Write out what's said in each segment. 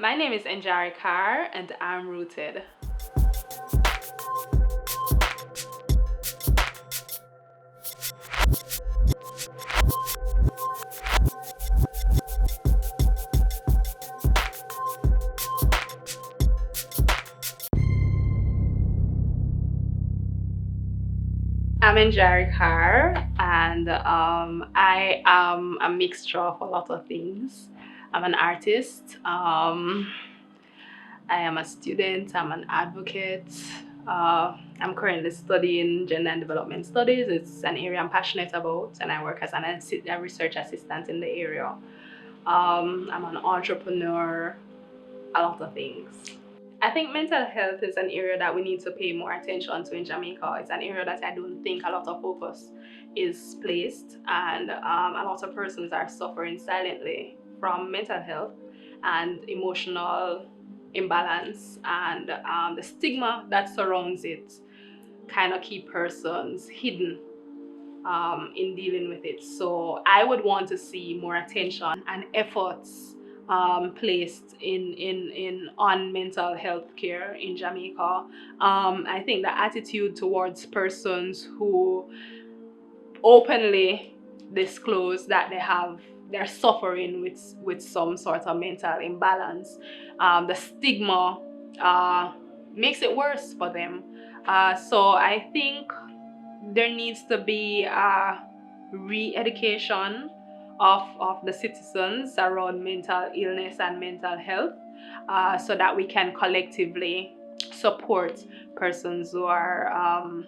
My name is Njari Carr and I'm rooted. I'm Njari Carr and I am a mixture of a lot of things. I'm an artist, I am a student, I'm an advocate. I'm currently studying gender and development studies. It's an area I'm passionate about, and I work as a research assistant in the area. I'm an entrepreneur, a lot of things. I think mental health is an area that we need to pay more attention to in Jamaica. It's an area that I don't think a lot of focus is placed, and a lot of persons are suffering silently from mental health and emotional imbalance, and the stigma that surrounds it kind of keep persons hidden in dealing with it. So I would want to see more attention and efforts placed in on mental health care in Jamaica. I think the attitude towards persons who openly disclose that they're suffering with some sort of mental imbalance, the stigma makes it worse for them. So I think there needs to be a re-education of the citizens around mental illness and mental health, so that we can collectively support persons who are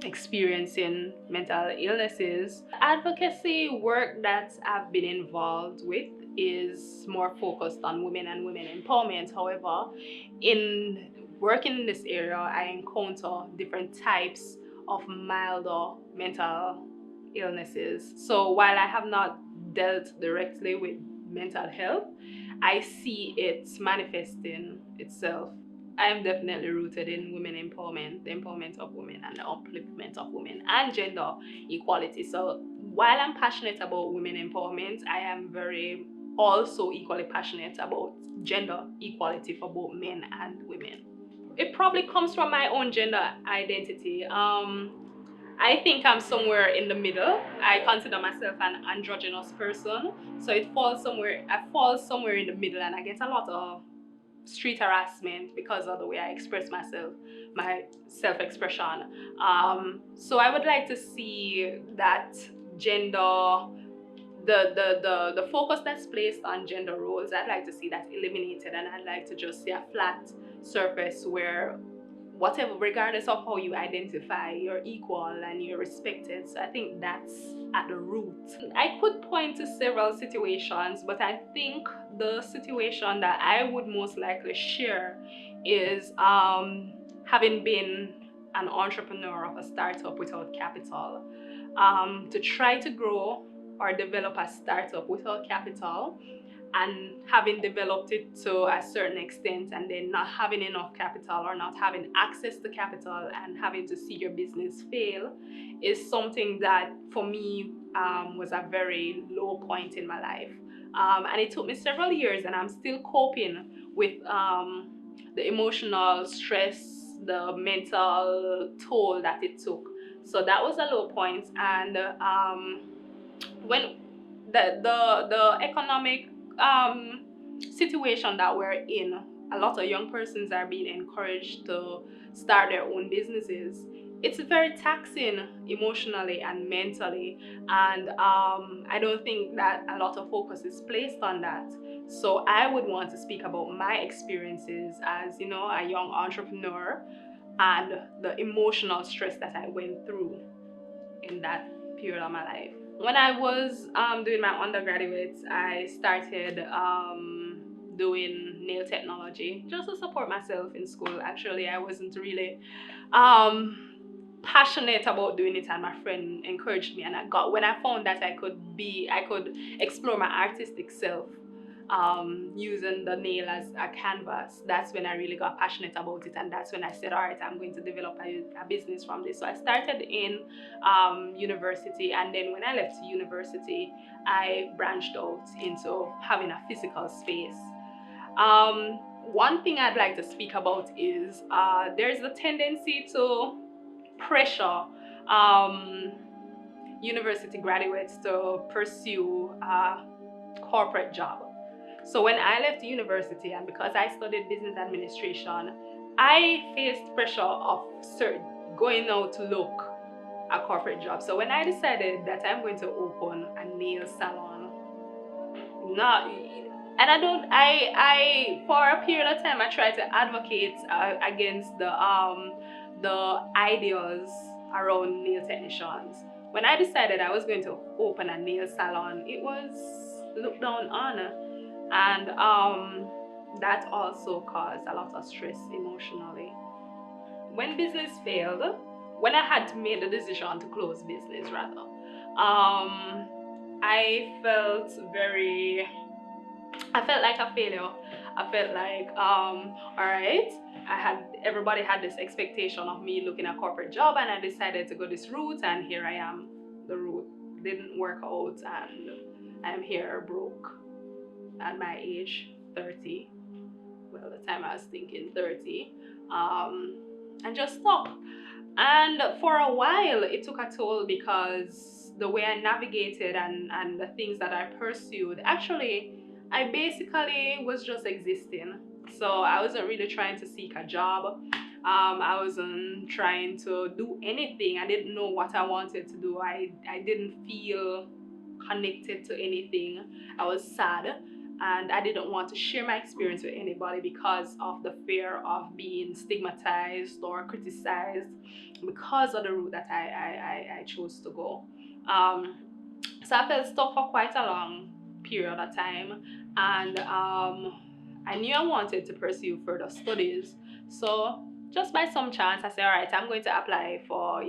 experiencing mental illnesses. Advocacy work that I've been involved with is more focused on women and women empowerment. However, in working in this area, I encounter different types of milder mental illnesses. So while I have not dealt directly with mental health, I see it manifesting itself. I am definitely rooted in women empowerment, the empowerment of women and the upliftment of women and gender equality. So while I'm passionate about women empowerment, I am very also equally passionate about gender equality for both men and women. It probably comes from my own gender identity. I think I'm somewhere in the middle. I consider myself an androgynous person, so I fall somewhere in the middle, and I get a lot of street harassment because of the way I express myself, my self-expression. So I would like to see that gender, the focus that's placed on gender roles, I'd like to see that eliminated, and I'd like to just see a flat surface where whatever, regardless of how you identify, you're equal and you're respected. So I think that's at the root. I could point to several situations, but I think the situation that I would most likely share is having been an entrepreneur of a startup without capital. To try to grow or develop a startup without capital, and having developed it to a certain extent and then not having enough capital or not having access to capital and having to see your business fail is something that for me was a very low point in my life, and it took me several years, and I'm still coping with the emotional stress, the mental toll that it took. So that was a low point. And when the economic situation that we're in, a lot of young persons are being encouraged to start their own businesses. It's very taxing emotionally and mentally, and I don't think that a lot of focus is placed on that. So I would want to speak about my experiences as, you know, a young entrepreneur and the emotional stress that I went through in that period of my life. When I was doing my undergraduate, I started doing nail technology just to support myself in school. Actually, I wasn't really passionate about doing it, and my friend encouraged me, and when I found that I could explore my artistic self using the nail as a canvas. That's when I really got passionate about it, and that's when I said, all right, I'm going to develop a business from this. So I started in university, and then when I left university, I branched out into having a physical space. One thing I'd like to speak about is there's a tendency to pressure university graduates to pursue a corporate job. So when I left university, and because I studied business administration, I faced pressure of going out to look a corporate job. So when I decided that I'm going to open a nail salon, not and I don't I for a period of time I tried to advocate against the ideas around nail technicians. When I decided I was going to open a nail salon, it was looked down on, and that also caused a lot of stress emotionally. When business failed, when I had to make the decision to close business rather, I felt like a failure. I felt like, all right, everybody had this expectation of me looking at corporate job, and I decided to go this route, and here I am. The route didn't work out, and I'm here broke at my age, 30. Well, the time I was thinking 30, and just stuck. And for a while, it took a toll because the way I navigated and the things that I pursued, actually, I basically was just existing. So I wasn't really trying to seek a job. I wasn't trying to do anything. I didn't know what I wanted to do. I didn't feel connected to anything. I was sad, and I didn't want to share my experience with anybody because of the fear of being stigmatized or criticized because of the route that I chose to go. So I felt stuck for quite a long period of time, and I knew I wanted to pursue further studies. So just by some chance, I said, all right, I'm going to apply for,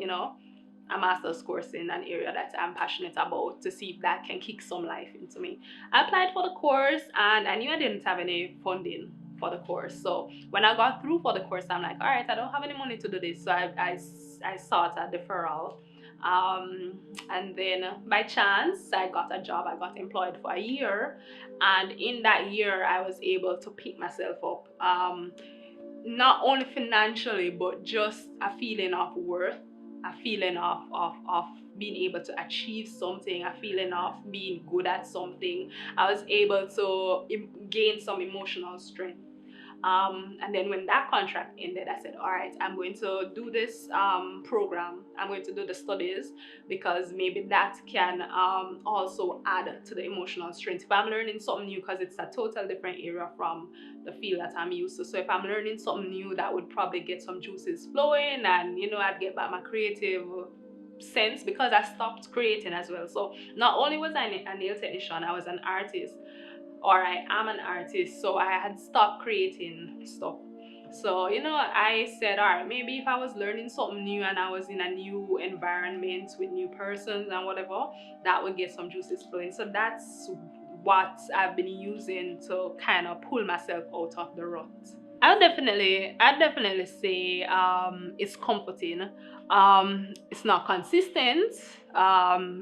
a master's course in an area that I'm passionate about to see if that can kick some life into me. I applied for the course, and I knew I didn't have any funding for the course. So when I got through for the course, I'm like, all right, I don't have any money to do this. So I sought a deferral. And then by chance, I got a job. I got employed for a year. And in that year, I was able to pick myself up. Not only financially, but just a feeling of worth, a feeling of being able to achieve something, a feeling of being good at something. I was able to gain some emotional strength. And then when that contract ended, I said, all right, I'm going to do this program. I'm going to do the studies because maybe that can also add to the emotional strength. If I'm learning something new, because it's a total different area from the field that I'm used to. So if I'm learning something new, that would probably get some juices flowing, and I'd get back my creative sense because I stopped creating as well. So not only was I a nail technician, I was an artist, or I am an artist, so I had stopped creating stuff. So I said, all right, maybe if I was learning something new and I was in a new environment with new persons and whatever, that would get some juices flowing. So that's what I've been using to kind of pull myself out of the rut. I'd definitely say it's comforting. It's not consistent.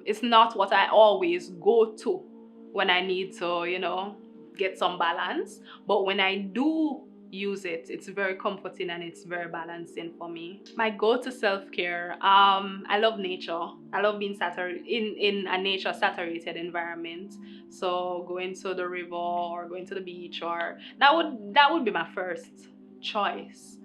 It's not what I always go to when I need to, get some balance. But when I do use it, it's very comforting and it's very balancing for me. My go-to self-care, I love nature. I love being in a nature saturated environment. So going to the river or going to the beach, or that would be my first choice.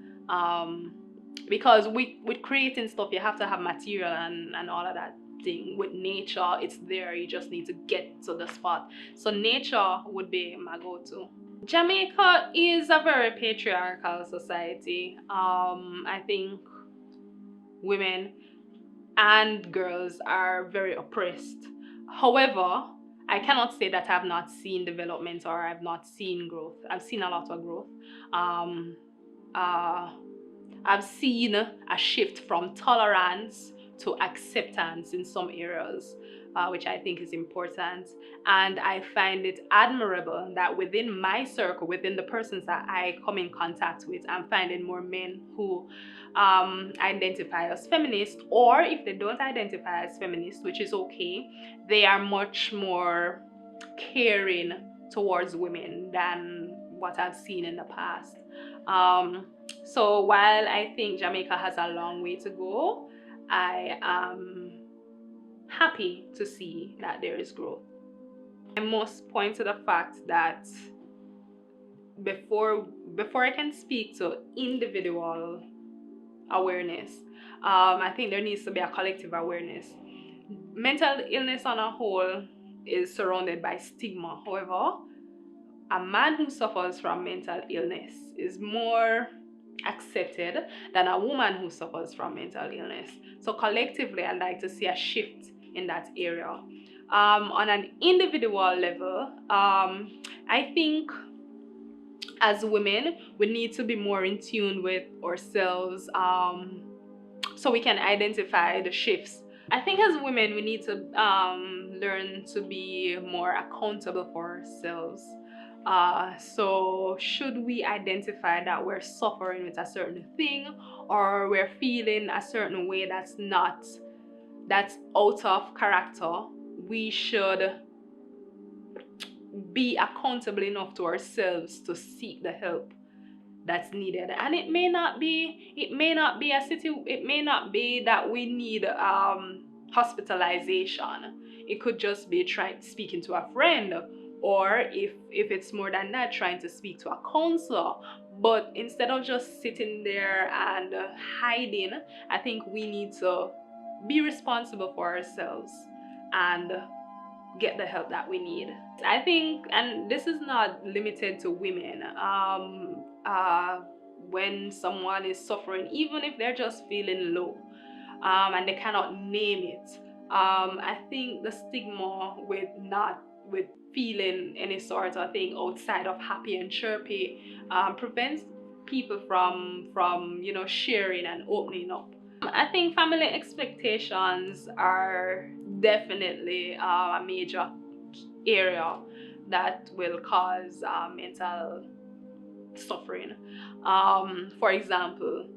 Because with creating stuff, you have to have material and all of that thing. With nature, it's there, you just need to get to the spot. So nature would be my go-to. Jamaica is a very patriarchal society. I think women and girls are very oppressed. However, I cannot say that I've not seen development or I've not seen growth. I've seen a lot of growth. I've seen a shift from tolerance to acceptance in some areas, which I think is important. And I find it admirable that within my circle, within the persons that I come in contact with, I'm finding more men who identify as feminist, or if they don't identify as feminist, which is okay, they are much more caring towards women than what I've seen in the past. So while I think Jamaica has a long way to go, I am happy to see that there is growth. I must point to the fact that before I can speak to individual awareness, I think there needs to be a collective awareness. Mental illness on a whole is surrounded by stigma. However, a man who suffers from mental illness is more accepted than a woman who suffers from mental illness. So collectively, I'd like to see a shift in that area. On an individual level, I think as women, we need to be more in tune with ourselves, so we can identify the shifts. I think as women, we need to learn to be more accountable for ourselves. So should we identify that we're suffering with a certain thing, or we're feeling a certain way that's out of character, we should be accountable enough to ourselves to seek the help that's needed. And it may not be that we need hospitalization. It could just be speaking to a friend, or if it's more than that, trying to speak to a counselor. But instead of just sitting there and hiding, I think we need to be responsible for ourselves and get the help that we need. I think, and this is not limited to women, when someone is suffering, even if they're just feeling low, and they cannot name it, I think the stigma with feeling any sort of thing outside of happy and chirpy prevents people from sharing and opening up. I think family expectations are definitely a major area that will cause mental suffering. For example,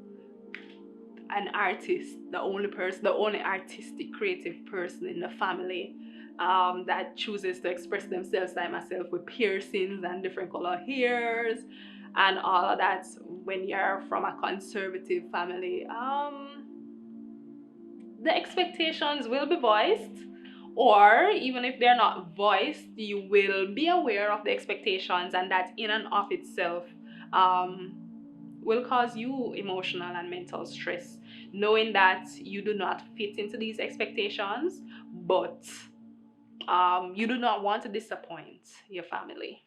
an artist, the only artistic creative person in the family, that chooses to express themselves, like myself, with piercings and different color hairs and all of that. When you're from a conservative family, the expectations will be voiced, or even if they're not voiced, you will be aware of the expectations, and that in and of itself will cause you emotional and mental stress, knowing that you do not fit into these expectations, but you do not want to disappoint your family.